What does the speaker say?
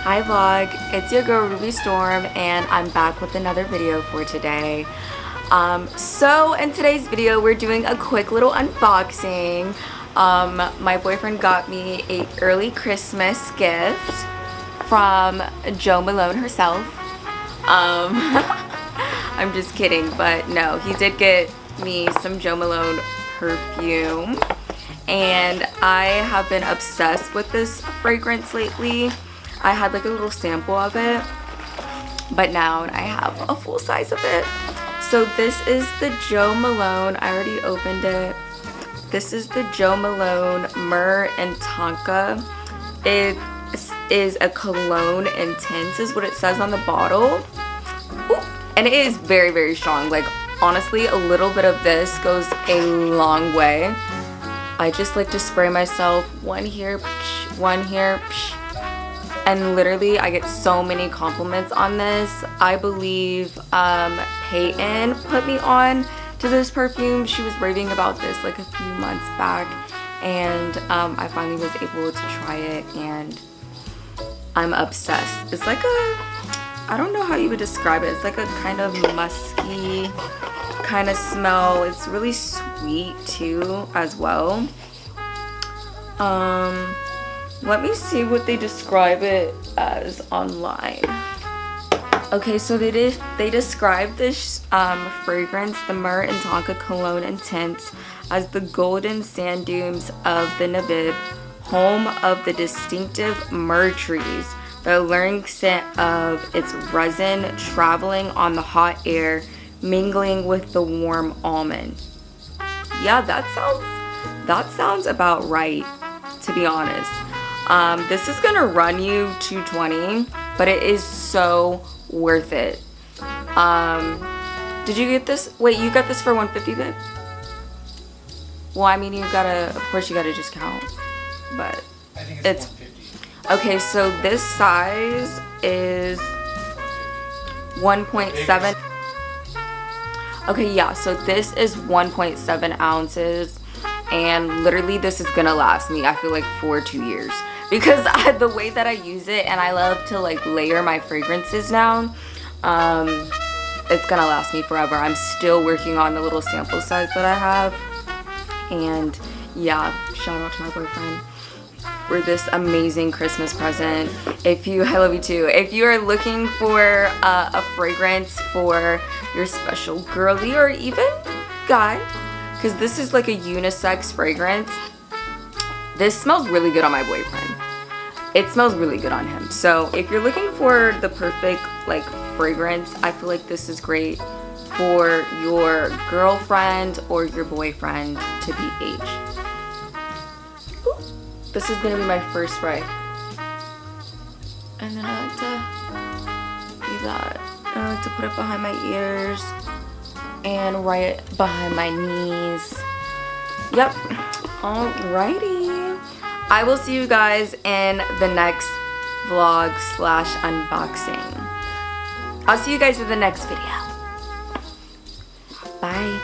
Hi vlog, it's your girl Ruby Storm and I'm back with another video for today. So in today's video we're doing a quick little unboxing. My boyfriend got me an early Christmas gift from Jo Malone herself. I'm just kidding, but no, he did get me some Jo Malone perfume and I have been obsessed with this fragrance lately. I had like a little sample of it, but now I have a full size of it. So this is the Jo Malone, I already opened it. This is the Jo Malone Myrrh and Tonka. It is a cologne intense is what it says on the bottle. Ooh, and it is very, very strong. Like honestly, a little bit of this goes a long way. I just like to spray myself one here, one here, and literally I get so many compliments on this. I believe Peyton put me on to this perfume. She was raving about this like a few months back, and I finally was able to try it and I'm obsessed. It's like a, I don't know how you would describe it. It's like a kind of musky kind of smell. It's really sweet too as well. Let me see what they describe it as online. Okay, so they describe this fragrance, the Myrrh and Tonka Cologne Intense, as the golden sand dunes of the Navid, home of the distinctive myrrh trees, the alluring scent of its resin traveling on the hot air, mingling with the warm almond. Yeah, that sounds about right, to be honest. This is gonna run you $220, but it is so worth it. Did you get this? Wait, you got this for $150, babe? Well, I mean, of course you got a discount, but I think it's $150. Okay, so this size is 1.7. Okay, yeah, so this is 1.7 ounces, and literally this is gonna last me, I feel like, for 2 years. Because the way that I use it, and I love to like layer my fragrances now, it's gonna last me forever. I'm still working on the little sample size that I have. And yeah, shout out to my boyfriend for this amazing Christmas present. I love you too. If you are looking for a fragrance for your special girly or even guy, because this is like a unisex fragrance, this smells really good on my boyfriend. It smells really good on him. So if you're looking for the perfect like fragrance, I feel like this is great for your girlfriend or your boyfriend to be aged. Ooh, this is gonna be my first spray. And then I like to do that. I like to put it behind my ears and right behind my knees. Yep. Alrighty. I will see you guys in the next vlog / unboxing. I'll see you guys in the next video. Bye.